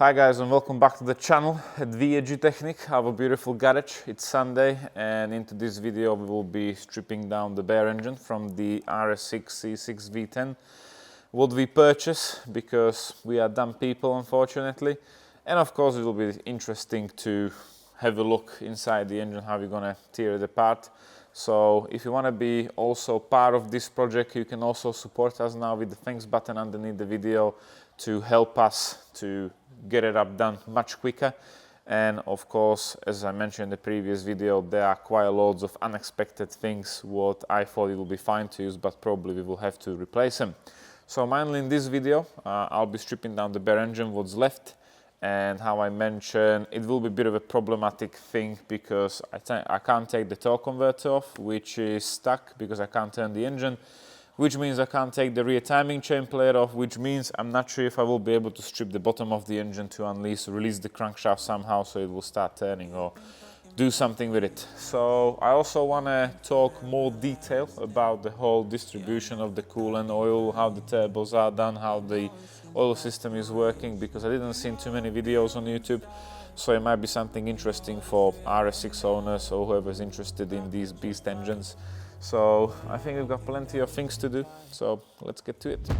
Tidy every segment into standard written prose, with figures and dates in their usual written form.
Hi guys and welcome back to the channel at V10 Technic, our beautiful garage. It's Sunday and into this video we will be stripping down the bare engine from the RS6 C6 V10. What we purchase because we are dumb people unfortunately, and of course it will be interesting to have a look inside the engine, how we're gonna tear it apart. So if you want to be also part of this project, you can also support us now with the thanks button underneath the video to help us to get it up done much quicker. And of course, as I mentioned in the previous video, there are quite loads of unexpected things what I thought it will be fine to use, but probably we will have to replace them. So mainly in this video I'll be stripping down the bare engine, what's left. And how I mentioned, it will be a bit of a problematic thing because I can't take the torque converter off, which is stuck because I can't turn the engine, which means I can't take the rear timing chain plate off, which means I'm not sure if I will be able to strip the bottom of the engine to release the crankshaft somehow so it will start turning or do something with it. So I also want to talk more detail about the whole distribution of the coolant oil, how the turbos are done, how the oil system is working, because I didn't see too many videos on YouTube, so it might be something interesting for RS6 owners or whoever's interested in these beast engines. So I think we've got plenty of things to do, so let's get to it.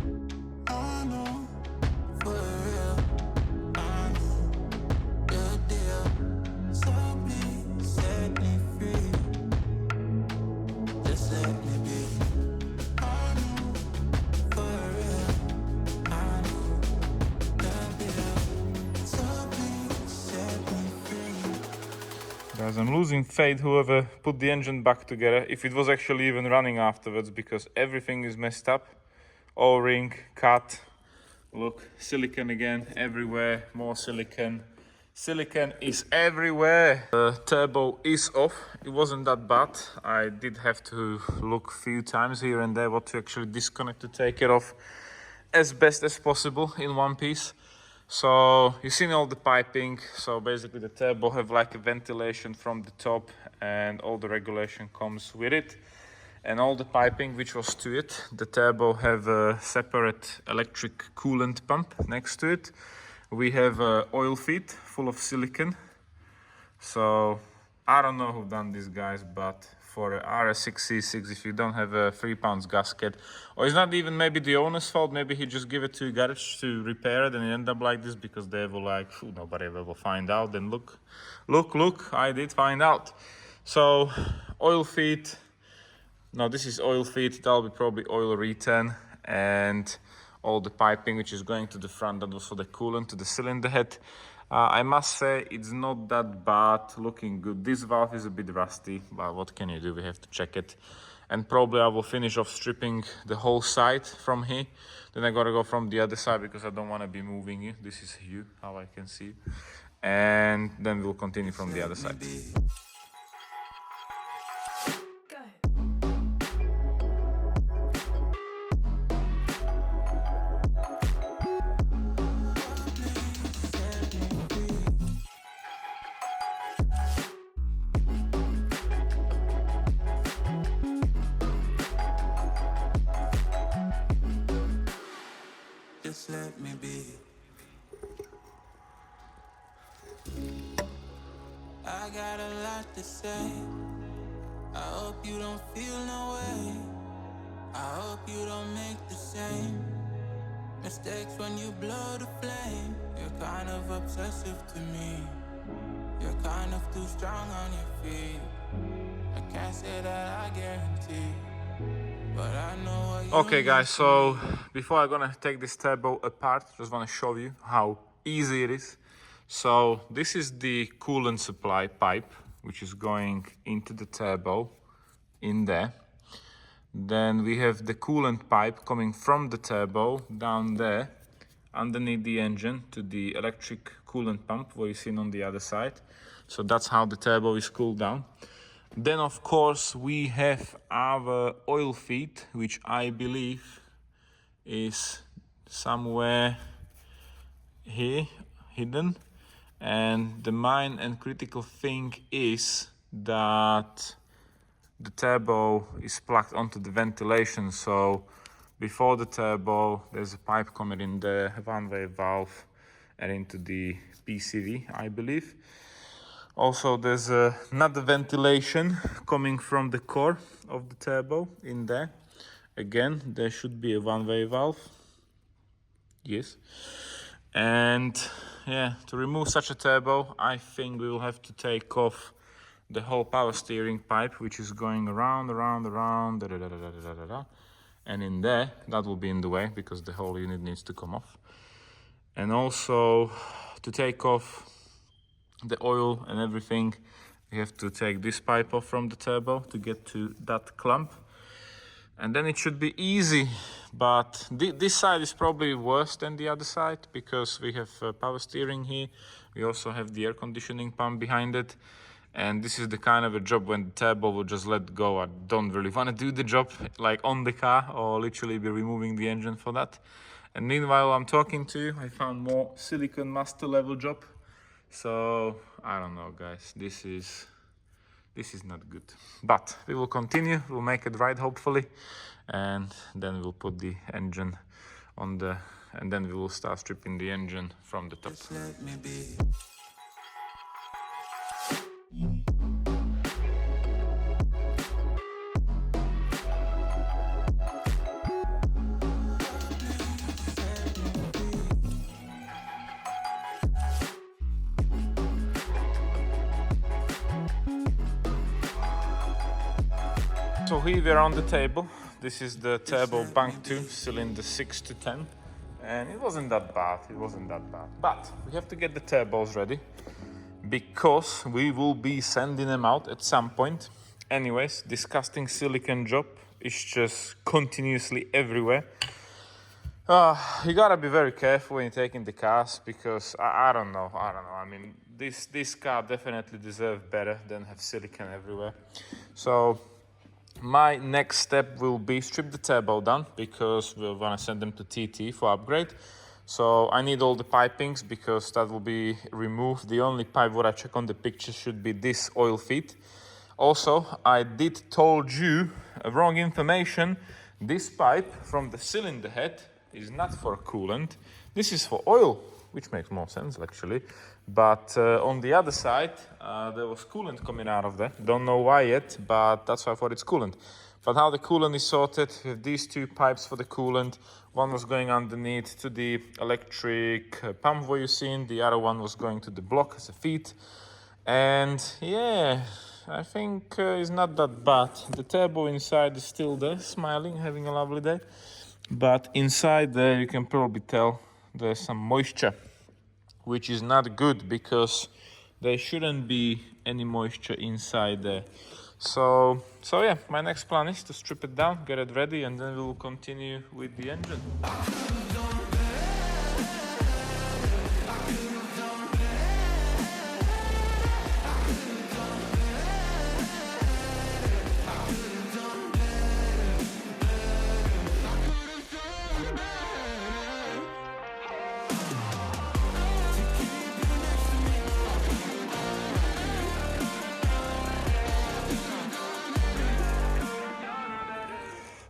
Guys, I'm losing faith whoever put the engine back together, if it was actually even running afterwards, because everything is messed up. O-ring, cut, look, silicone again, everywhere, more silicone. Silicone is everywhere. The turbo is off, it wasn't that bad. I did have to look a few times here and there what to actually disconnect to take it off as best as possible in one piece. So you've seen all the piping, so basically the turbo have like a ventilation from the top and all the regulation comes with it. And all the piping which was to it, the turbo have a separate electric coolant pump next to it. We have a oil feed full of silicone. So I don't know who done this, guys, but for a RS6 C6, if you don't have a 3 pounds gasket, or it's not even maybe the owner's fault, maybe he just give it to a garage to repair it and it end up like this because they were like, nobody ever will find out. Then look, I did find out. So oil feed, no, this is oil feed, that'll be probably oil return, and all the piping which is going to the front, that was for the coolant to the cylinder head. I must say it's not that bad, looking good. This valve is a bit rusty, but what can you do, we have to check it. And probably I will finish off stripping the whole side from here. Then I gotta go from the other side because I don't want to be moving you. This is you, how I can see. And then we'll continue from the other side. Just let me be. I got a lot to say. I hope you don't feel no way. I hope you don't make the same mistakes when you blow the flame. You're kind of obsessive to me. You're kind of too strong on your feet. I can't say that I guarantee. Okay guys, so before I'm gonna take this turbo apart, just want to show you how easy it is. So this is the coolant supply pipe which is going into the turbo in there. Then we have the coolant pipe coming from the turbo down there underneath the engine to the electric coolant pump what you see on the other side. So that's how the turbo is cooled down. Then of course we have our oil feed, which I believe is somewhere here hidden, and the main and critical thing is that the turbo is plugged onto the ventilation. So before the turbo there's a pipe coming in there, a one-way valve, and into the PCV, I believe. Also, there's another ventilation coming from the core of the turbo in there. Again, there should be a one-way valve. Yes. And yeah, to remove such a turbo, I think we will have to take off the whole power steering pipe, which is going around, da, da, da, da, da, da, da. And in there, that will be in the way because the whole unit needs to come off. And also, to take off the oil and everything, we have to take this pipe off from the turbo to get to that clamp. And then it should be easy, but this side is probably worse than the other side because we have power steering here. We also have the air conditioning pump behind it. And this is the kind of a job when the turbo will just let go. I don't really want to do the job like on the car or literally be removing the engine for that. And meanwhile, I'm talking to you, I found more silicone master level job. So I don't know, guys, this is not good. But we will continue, we'll make it right hopefully, and then we'll put the engine on the, and then we will start stripping the engine from the top. Just let me be. So here we're on the table. This is the turbo bank 2, cylinder 6 to 10. And it wasn't that bad, But we have to get the turbos ready because we will be sending them out at some point. Anyways, this casting silicone job is just continuously everywhere. You gotta be very careful when you're taking the cars because I don't know. I mean, this car definitely deserves better than have silicone everywhere. So my next step will be strip the turbo down because we're gonna send them to TT for upgrade. So I need all the pipings because that will be removed. The only pipe what I check on the picture should be this oil feed. Also, I did told you wrong information. This pipe from the cylinder head is not for coolant. This is for oil, which makes more sense actually. But on the other side, there was coolant coming out of there. Don't know why yet, but that's why I thought it's coolant. But how the coolant is sorted, with these two pipes for the coolant, one was going underneath to the electric pump where you seen, the other one was going to the block as a feed. And yeah, I think it's not that bad. The turbo inside is still there, smiling, having a lovely day. But inside there, you can probably tell there's some moisture, which is not good because there shouldn't be any moisture inside there. So yeah, my next plan is to strip it down, get it ready, and then we will continue with the engine.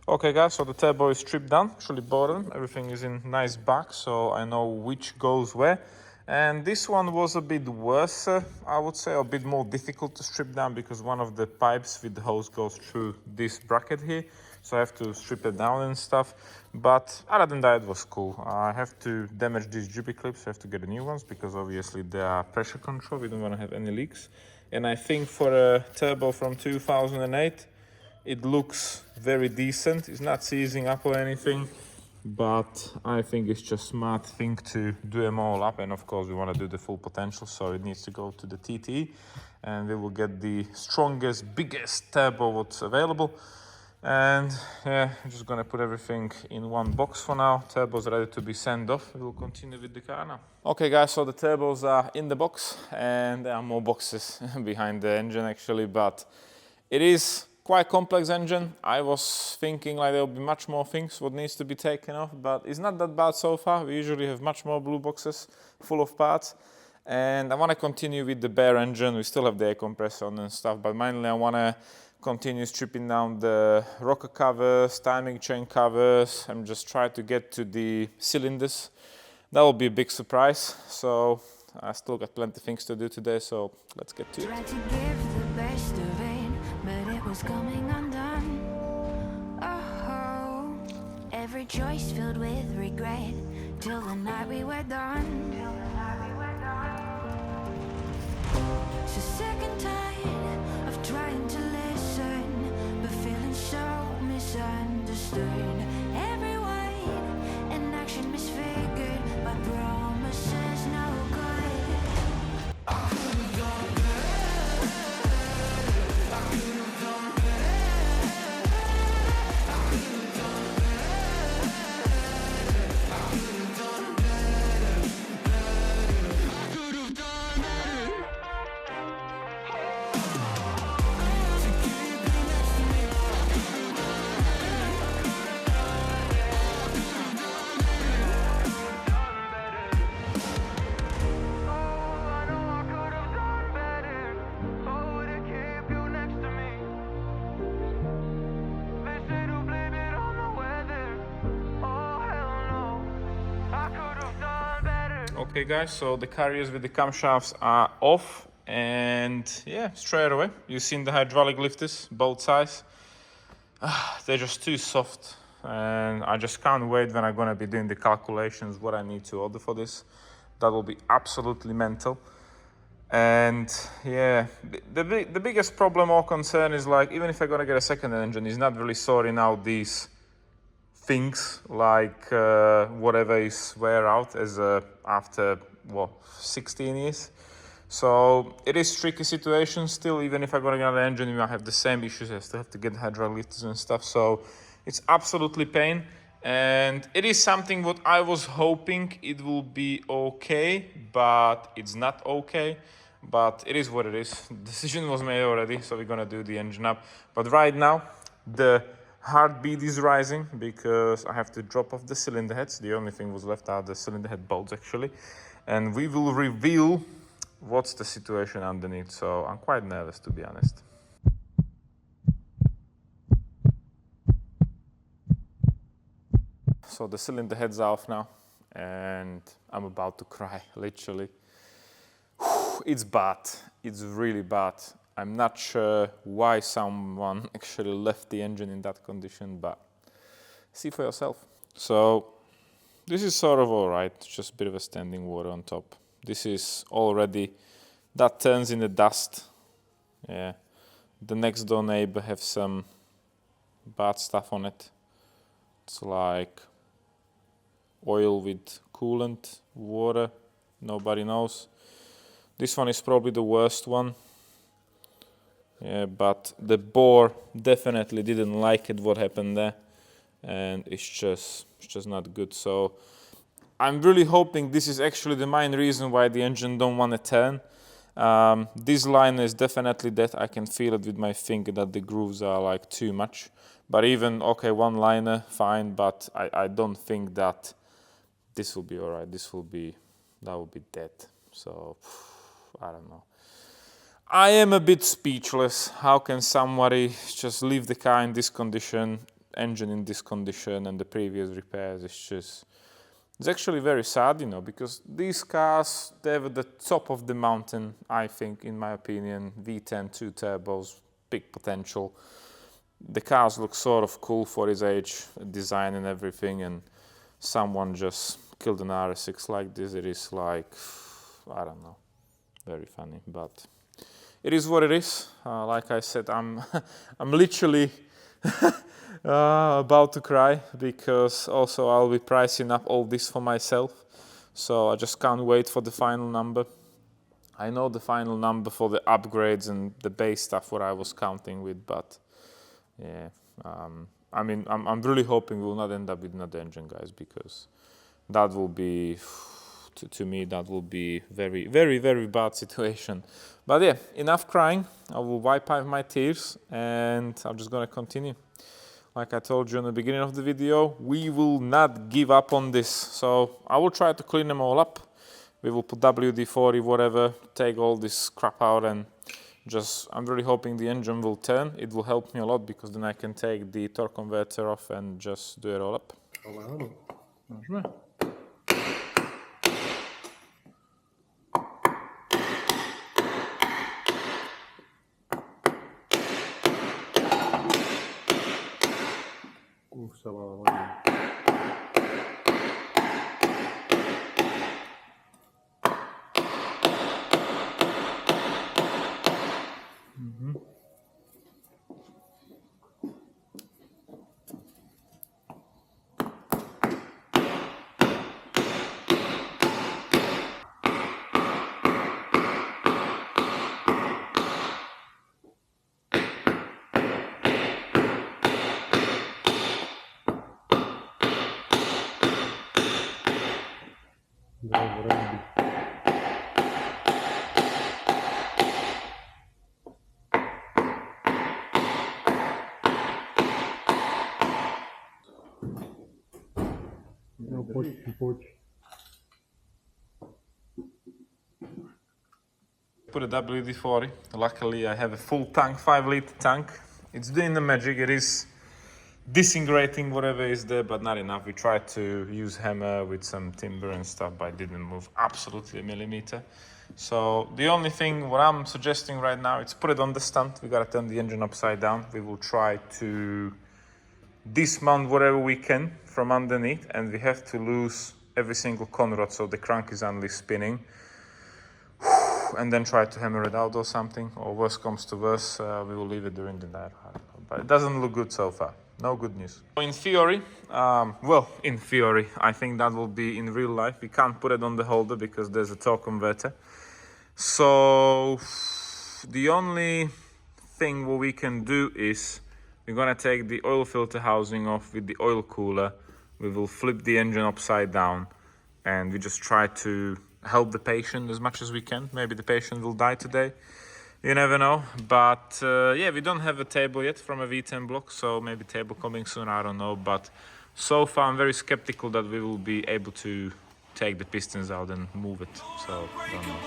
Okay guys, so the turbo is stripped down, actually bottom, everything is in nice back, so I know which goes where. And this one was a bit worse, I would say, a bit more difficult to strip down because one of the pipes with the hose goes through this bracket here, so I have to strip it down and stuff. But other than that, it was cool. I have to damage these GP clips, so I have to get new ones because obviously they are pressure control, we don't want to have any leaks. And I think for a turbo from 2008, it looks very decent. It's not seizing up or anything, but I think it's just smart thing to do them all up. And of course, we want to do the full potential, so it needs to go to the TT, and we will get the strongest, biggest turbo what's available. And yeah, I'm just gonna put everything in one box for now. Turbo's ready to be sent off. We will continue with the car now. Okay guys, so the turbos are in the box, and there are more boxes behind the engine actually, but it is quite complex engine. I was thinking like there will be much more things what needs to be taken off, but it's not that bad so far. We usually have much more blue boxes full of parts. And I want to continue with the bare engine. We still have the air compressor on and stuff, but mainly I want to continue stripping down the rocker covers, timing chain covers. I'm just trying to get to the cylinders. that will be a big surprise. So I still got plenty of things to do today, so let's get to it. Tried to give the best of it, but it was coming undone. Oh, every choice filled with regret, till the night we were done. So sick and tired of trying to listen, but feeling so misunderstood. Every word and action misfigured, my promises no good. I could have done better. I could have done better. I could have done better. I could have done better. I could have done better. To keep you next to me, I could have done better. I could have done better. Oh, I know I could have done better. Oh, to keep you next to me. They say to blame it on the weather. Oh, hell no. I could have done better. Okay guys, so the carriers with the camshafts are off, and yeah, straight away you've seen the hydraulic lifters, both sides. They're just too soft, and I just can't wait when I'm gonna be doing the calculations what I need to order for this. That will be absolutely mental. And yeah, the biggest problem or concern is, like, even if I'm gonna get a second engine, is not really sorting out these things, like whatever is wear out as after what, 16 years. So it is tricky situation still. Even if I got another engine, you might have the same issues. I still have to get hydraulic lifters and stuff, so it's absolutely pain. And it is something what I was hoping it will be okay, but it's not okay. But it is what it is. Decision was made already, so we're gonna do the engine up. But right now the heartbeat is rising because I have to drop off the cylinder heads. The only thing was left are the cylinder head bolts actually, and we will reveal what's the situation underneath. So I'm quite nervous, to be honest. So the cylinder heads are off now, and I'm about to cry, literally. It's bad, it's really bad. I'm not sure why someone actually left the engine in that condition, but see for yourself. So this is sort of all right, just a bit of a standing water on top. This is already, that turns into dust. Yeah, the next door neighbor have some bad stuff on it. It's like oil with coolant, water, nobody knows. This one is probably the worst one. Yeah, but the bore definitely didn't like it, what happened there, and it's just not good. So I'm really hoping this is actually the main reason why the engine don't want to turn. This liner is definitely that. I can feel it with my finger that the grooves are like too much. But even, okay, one liner, fine, but I don't think that this will be all right. That will be dead. So I don't know. I am a bit speechless. How can somebody just leave the car in this condition, engine in this condition, and the previous repairs? It's actually very sad, you know, because these cars, they were the top of the mountain, I think, in my opinion. V10, 2 turbos, big potential. The cars look sort of cool for his age, design and everything, and someone just killed an RS6 like this. It is like, I don't know, very funny, but it is what it is. Like I said, I'm literally about to cry, because also I'll be pricing up all this for myself. So I just can't wait for the final number. I know the final number for the upgrades and the base stuff what I was counting with, but yeah, I mean, I'm really hoping we'll not end up with another engine, guys, because that will be, to me, that will be very, very, very bad situation. But yeah, enough crying. I will wipe out my tears, and I'm just gonna continue. Like I told you in the beginning of the video, we will not give up on this. So I will try to clean them all up. We will put WD-40, whatever, take all this crap out, and just, I'm really hoping the engine will turn. It will help me a lot, because then I can take the torque converter off and just do it all up. Put a WD-40. Luckily I have a full tank, 5-liter tank. It's doing the magic. It is disintegrating whatever is there, but not enough. We tried to use hammer with some timber and stuff, but it didn't move absolutely a millimeter. So the only thing what I'm suggesting right now is put it on the stand. We gotta turn the engine upside down. We will try to dismount whatever we can from underneath, and we have to lose every single conrod so the crank is only spinning, and then try to hammer it out or something, or worst comes to worst, we will leave it during the night. But it doesn't look good so far. No good news. In theory, in theory, I think that will be in real life. We can't put it on the holder because there's a torque converter. So the only thing what we can do is we're gonna take the oil filter housing off with the oil cooler. We will flip the engine upside down, and we just try to help the patient as much as we can. Maybe the patient will die today. You never know. But yeah, we don't have a table yet from a V10 block, so maybe table coming soon, I don't know. But so far I'm very skeptical that we will be able to take the pistons out and move it. So I don't know.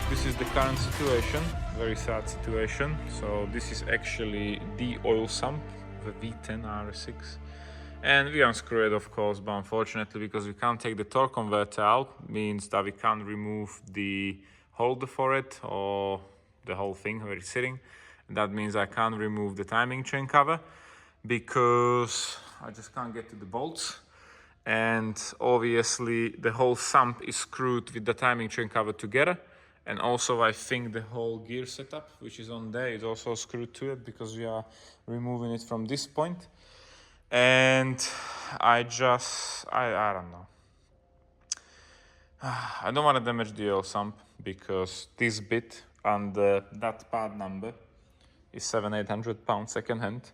This is the current situation, very sad situation. So this is actually the oil sump, the V10 RS6. And we unscrew it, of course, but unfortunately, because we can't take the torque converter out, means that we can't remove the holder for it or the whole thing where it's sitting. And that means I can't remove the timing chain cover because I just can't get to the bolts. And obviously the whole sump is screwed with the timing chain cover together. And also I think the whole gear setup, which is on there, is also screwed to it because we are removing it from this point. And I don't know. I don't want to damage the oil sump because this bit and that part number is 700-800 pounds second hand.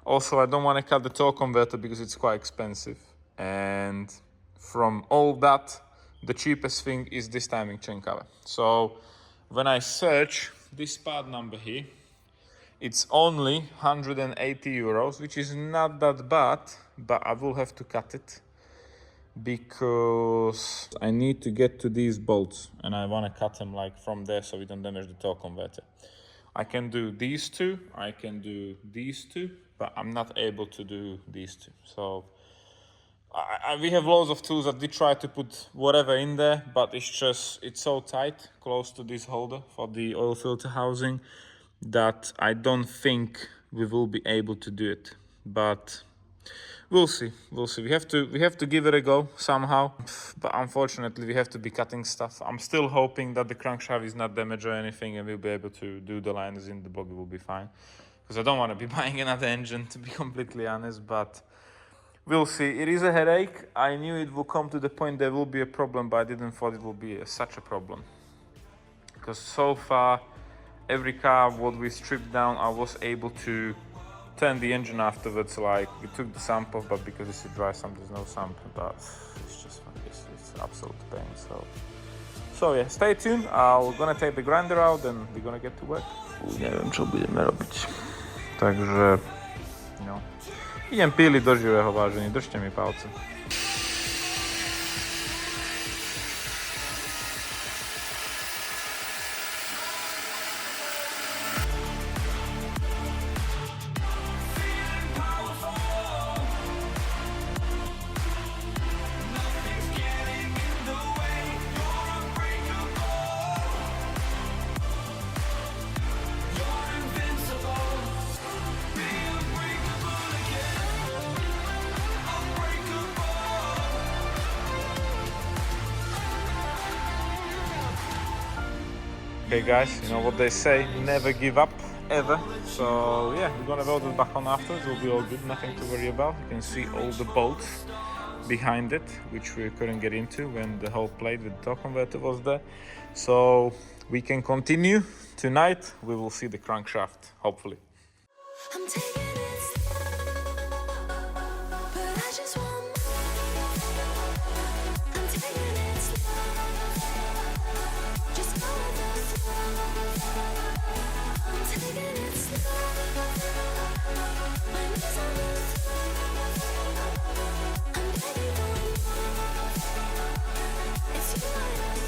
Also, I don't want to cut the torque converter because it's quite expensive. And from all that, the cheapest thing is this timing chain cover. So when I search this part number here, it's only 180 euros, which is not that bad, but I will have to cut it because I need to get to these bolts and I want to cut them like from there so we don't damage the torque converter. I can do these two, I can do these two, but I'm not able to do these two. So we have loads of tools that did try to put whatever in there, but it's so tight close to this holder for the oil filter housing that I don't think we will be able to do it. But we'll see. We have to give it a go somehow. But unfortunately, we have to be cutting stuff. I'm still hoping that the crankshaft is not damaged or anything, and we'll be able to do the liners in the block. It will be fine. Because I don't want to be buying another engine, to be completely honest. But we'll see. It is a headache. I knew it will come to the point there will be a problem, but I didn't thought it will be such a problem. Because so far, every car what we stripped down, I was able to turn the engine afterwards. Like we took the sump off, but because it's a dry sump, there's no sump. But it's just it's absolute pain. So So yeah, stay tuned. I'm gonna take the grinder out and we're gonna get to work. Nie wiem, co będziemy robić. Także, no. Idem pili do živého, vážení, držte mi palce. Okay guys, you know what they say, never give up, ever. So yeah, we're gonna weld it back on afterwards, it'll be all good, nothing to worry about. You can see all the bolts behind it, which we couldn't get into when the whole plate with the torque converter was there. So we can continue. Tonight we will see the crankshaft, hopefully. I'm taking it slow, but I just want more. I'm taking it slow, just go with the flow. I'm taking it slow, my knees on the floor. I'm begging for more, it's you I adore.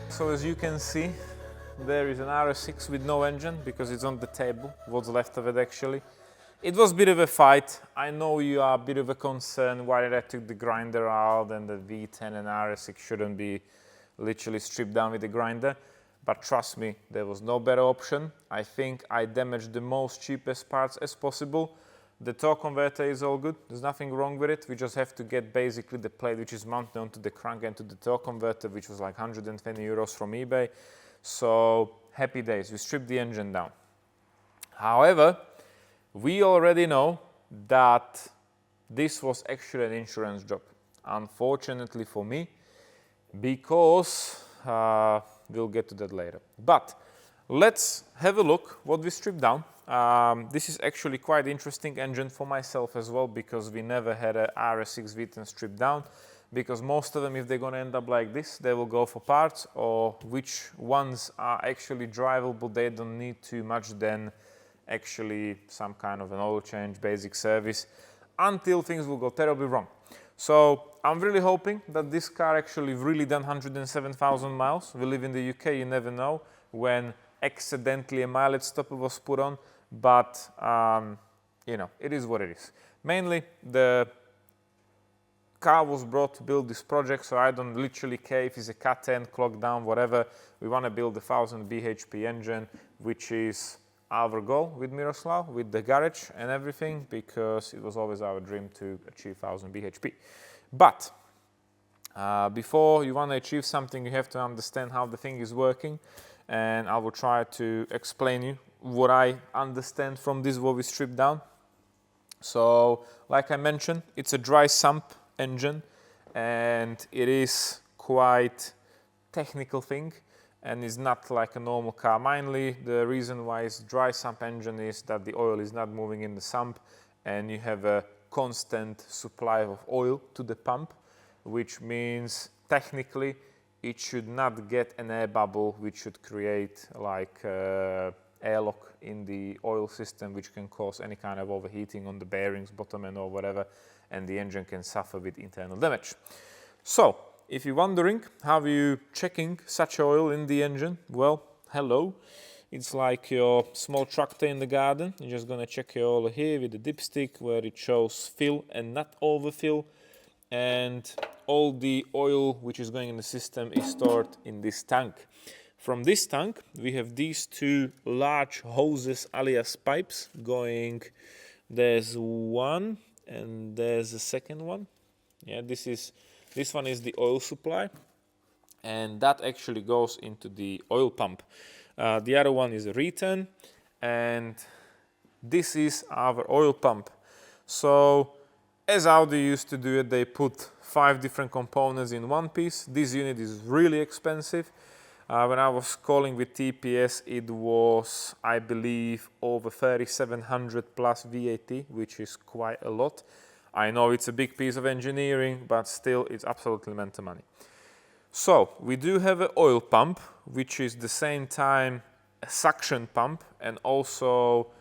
So as you can see, there is an RS6 with no engine because it's on the table, what's left of it actually. It was a bit of a fight. I know you are a bit of a concern why I took the grinder out and the V10 and RS6 shouldn't be literally stripped down with the grinder. But trust me, there was no better option. I think I damaged the most cheapest parts as possible. The torque converter is all good, there's nothing wrong with it. We just have to get basically the plate which is mounted onto the crank and to the torque converter, which was like 120 euros from eBay. So happy days, we stripped the engine down. However, we already know that this was actually an insurance job. Unfortunately for me, because we'll get to that later. But let's have a look what we stripped down. This is actually quite interesting engine for myself as well, because we never had a RS6 V10 stripped down, because most of them, if they're going to end up like this, they will go for parts, or which ones are actually drivable, they don't need too much than actually some kind of an oil change, basic service, until things will go terribly wrong. So I'm really hoping that this car actually really done 107,000 miles. We live in the UK, you never know when accidentally a mileage stopper was put on, but you know, it is what it is. Mainly the car was brought to build this project, so I don't literally care if it's a Cat 10, clock down, whatever. We want to build a 1000 bhp engine, which is our goal with Miroslav, with the garage and everything, because it was always our dream to achieve 1000 bhp. But before you want to achieve something, you have to understand how the thing is working, and I will try to explain you what I understand from this, what we stripped down. So, like I mentioned, it's a dry sump engine, and it is quite technical thing, and it's not like a normal car. Mainly, the reason why it's dry sump engine is that the oil is not moving in the sump, and you have a constant supply of oil to the pump, which means technically it should not get an air bubble, which should create like airlock in the oil system, which can cause any kind of overheating on the bearings, bottom end or whatever, and the engine can suffer with internal damage. So, if you're wondering how you checking such oil in the engine, well, hello. It's like your small tractor in the garden. You're just gonna check your oil here with the dipstick where it shows fill and not overfill, and all the oil which is going in the system is stored in this tank. From this tank, we have these two large hoses alias pipes going. There's one and there's a second one. Yeah, this one is the oil supply, and that actually goes into the oil pump. The other one is a return, and this is our oil pump. So as Audi used to do it, they put 5 different components in one piece. This unit is really expensive. When I was calling with TPS, it was, I believe, over 3,700 plus VAT, which is quite a lot. I know it's a big piece of engineering, but still it's absolutely meant to money. So we do have an oil pump, which is the same time a suction pump, and also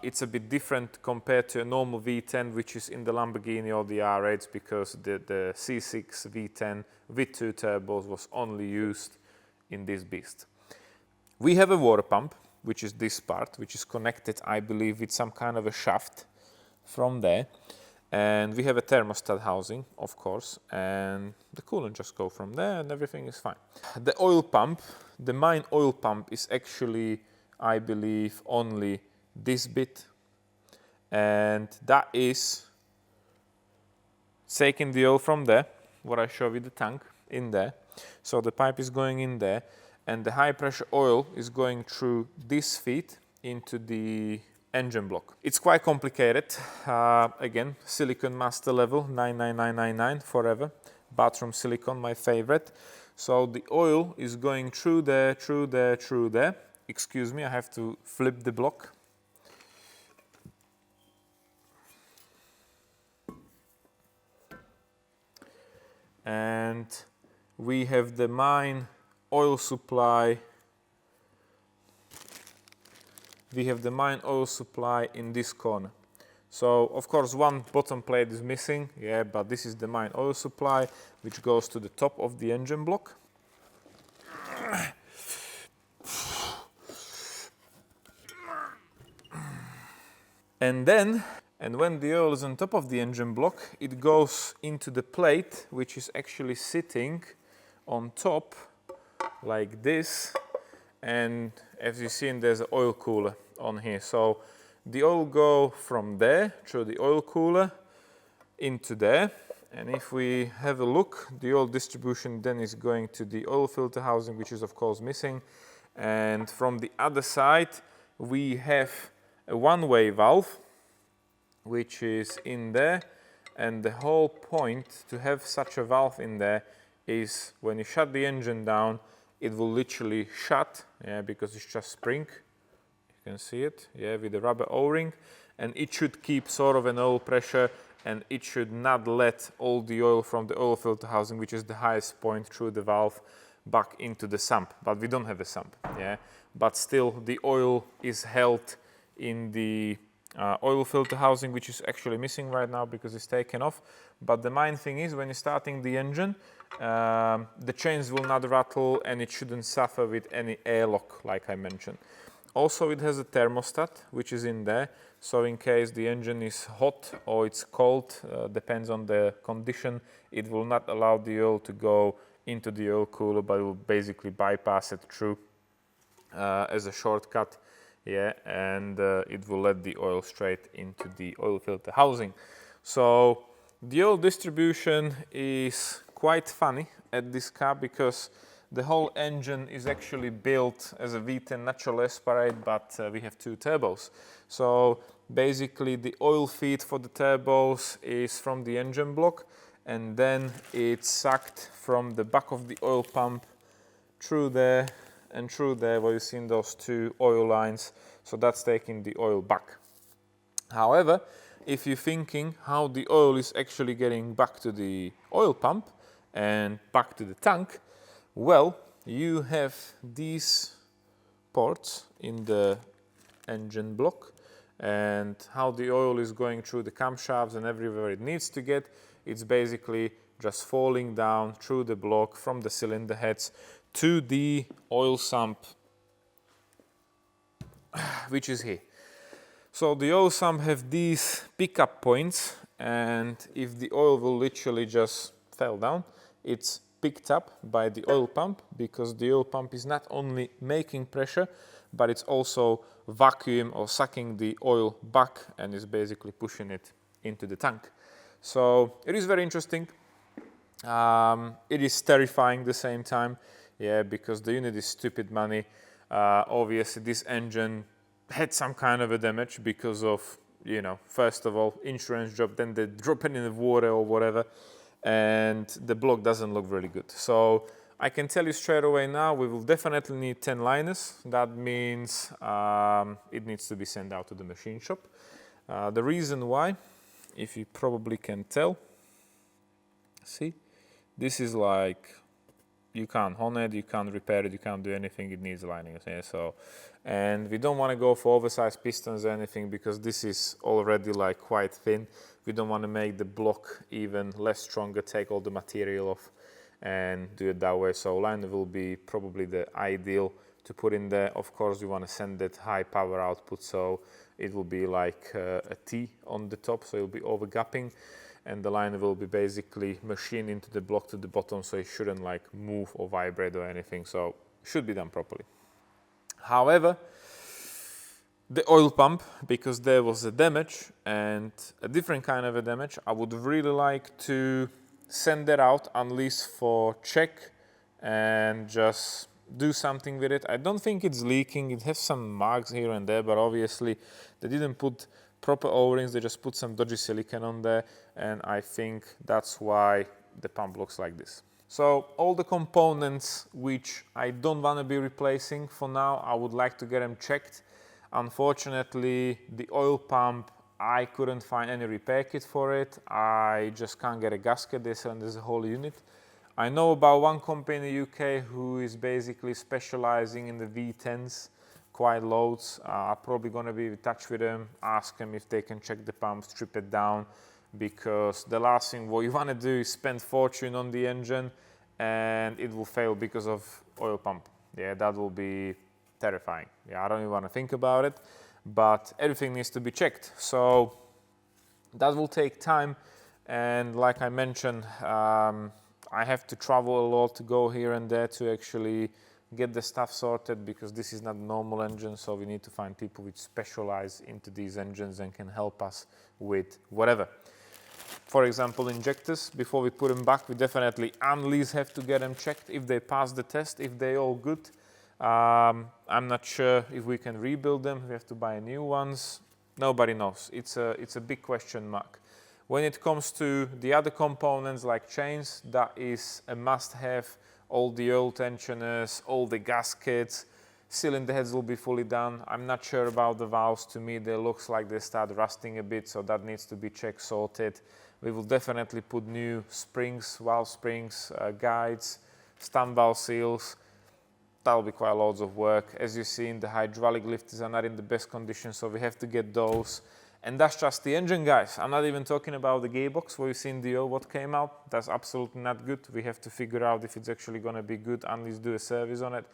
it's a bit different compared to a normal V10, which is in the Lamborghini or the R8, because the C6 V10 with 2 turbos was only used in this beast. We have a water pump, which is this part, which is connected, I believe, with some kind of a shaft from there. And we have a thermostat housing, of course, and the coolant just go from there and everything is fine. The oil pump, the main oil pump is actually, I believe, only this bit, and that is taking the oil from there, what I show you the tank in there. So the pipe is going in there, and the high pressure oil is going through this feed into the engine block. It's quite complicated. Again, silicon master level 99999 forever. Bathroom silicone, my favorite. So the oil is going through there, through there, through there. Excuse me, I have to flip the block. And we have the main oil supply. We have the main oil supply in this corner. So of course one bottom plate is missing, yeah, but this is the main oil supply, which goes to the top of the engine block. And when the oil is on top of the engine block, it goes into the plate, which is actually sitting on top like this. And as you see, there's an oil cooler on here. So the oil go from there through the oil cooler into there. And if we have a look, the oil distribution then is going to the oil filter housing, which is of course missing. And from the other side, we have a one-way valve, which is in there. And the whole point to have such a valve in there is when you shut the engine down, it will literally shut, yeah, because it's just spring. You can see it, yeah, with the rubber O-ring. And it should keep sort of an oil pressure, and it should not let all the oil from the oil filter housing, which is the highest point, through the valve back into the sump. But we don't have a sump, yeah. But still, the oil is held in the oil filter housing, which is actually missing right now because it's taken off. But the main thing is, when you're starting the engine, the chains will not rattle and it shouldn't suffer with any airlock, like I mentioned. Also, it has a thermostat, which is in there. So in case the engine is hot or it's cold, depends on the condition, it will not allow the oil to go into the oil cooler, but it will basically bypass it through as a shortcut. Yeah, and it will let the oil straight into the oil filter housing. So the oil distribution is quite funny at this car because the whole engine is actually built as a V10 natural aspirate, but we have 2 turbos. So basically the oil feed for the turbos is from the engine block, and then it's sucked from the back of the oil pump through there and through there, where you've seen those 2 oil lines. So that's taking the oil back. However, if you're thinking how the oil is actually getting back to the oil pump and back to the tank, well, you have these ports in the engine block, and how the oil is going through the camshafts and everywhere it needs to get, it's basically just falling down through the block from the cylinder heads to the oil sump, which is here. So the oil sump have these pickup points, and if the oil will literally just fell down, it's picked up by the oil pump, because the oil pump is not only making pressure, but it's also vacuum or sucking the oil back and is basically pushing it into the tank. So it is very interesting. It is terrifying at the same time, yeah, because the unit is stupid money. Obviously this engine had some kind of a damage because of you know, first of all, insurance job, then they drop it in the water or whatever, and the block doesn't look really good. So I can tell you straight away now, we will definitely need 10 liners. That means it needs to be sent out to the machine shop. The reason why, if you probably can tell, see, this is like, you can't hone it, you can't repair it, you can't do anything, it needs lining. Yeah, so, and we don't want to go for oversized pistons or anything because this is already like quite thin. We don't want to make the block even less stronger, take all the material off and do it that way. So liner will be probably the ideal to put in there. Of course, we want to send it high power output, so it will be like a T on the top, so it will be overgapping. And the liner will be basically machined into the block to the bottom, so it shouldn't like move or vibrate or anything, so should be done properly. However, the oil pump, because there was a damage and a different kind of a damage, I would really like to send that out at least for check and just do something with it. I don't think it's leaking, it has some marks here and there, but obviously they didn't put proper O-rings, they just put some dodgy silicone on there, and I think that's why the pump looks like this. So all the components which I don't want to be replacing for now, I would like to get them checked. Unfortunately, the oil pump, I couldn't find any repair kit for it. I just can't get a gasket, there's a whole unit. I know about one company in the UK who is basically specializing in the V10s, quite loads. I'm probably going to be in touch with them, ask them if they can check the pump, strip it down, because the last thing what you want to do is spend fortune on the engine and it will fail because of oil pump. Yeah, that will be terrifying. Yeah, I don't even want to think about it, but everything needs to be checked. So that will take time, and like I mentioned, I have to travel a lot to go here and there to actually get the stuff sorted, because this is not a normal engine, so we need to find people which specialize into these engines and can help us with whatever. For example, injectors, before we put them back, we definitely at least have to get them checked if they pass the test, if they're all good. I'm not sure if we can rebuild them, we have to buy new ones. Nobody knows, it's a big question mark. When it comes to the other components like chains, that is a must-have. All the oil tensioners, all the gaskets, cylinder heads will be fully done. I'm not sure about the valves. To me, they looks like they start rusting a bit, so that needs to be checked, sorted. We will definitely put new springs, valve springs, guides, stump valve seals. That'll be quite loads of work. As you see, the hydraulic lifters are not in the best condition, so we have to get those. And that's just the engine, guys. I'm not even talking about the gearbox where you've seen the oil what came out. That's absolutely not good. We have to figure out if it's actually going to be good, and at least do a service on it.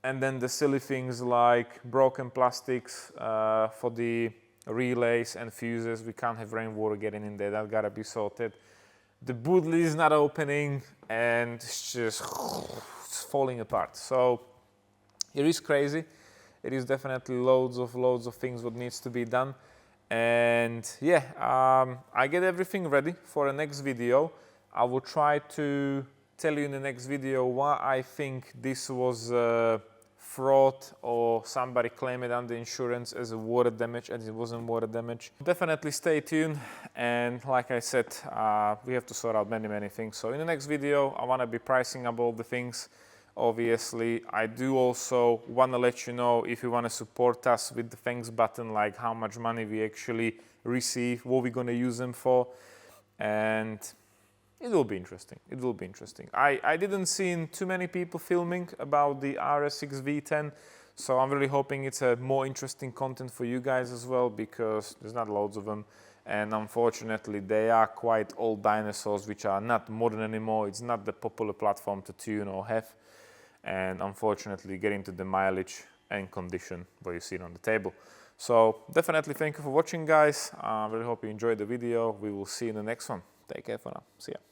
And then the silly things like broken plastics for the relays and fuses. We can't have rainwater getting in there. That gotta be sorted. The boot lid is not opening, and it's just falling apart. So it is crazy. It is definitely loads of things what needs to be done. And yeah, I get everything ready for the next video. I will try to tell you in the next video why I think this was fraud, or somebody claimed it under insurance as a water damage, and it wasn't water damage. Definitely stay tuned, and like I said, we have to sort out many things. So in the next video, I want to be pricing up all the things. Obviously, I do also want to let you know if you want to support us with the thanks button, like how much money we actually receive, what we're going to use them for, and it will be interesting. It will be interesting. I didn't see too many people filming about the RS6 V10, so I'm really hoping it's a more interesting content for you guys as well, because there's not loads of them. And unfortunately, they are quite old dinosaurs, which are not modern anymore. It's not the popular platform to tune or have. And unfortunately, getting to the mileage and condition what you see on the table. So definitely thank you for watching, guys. I really hope you enjoyed the video. We will see you in the next one. Take care for now. See ya.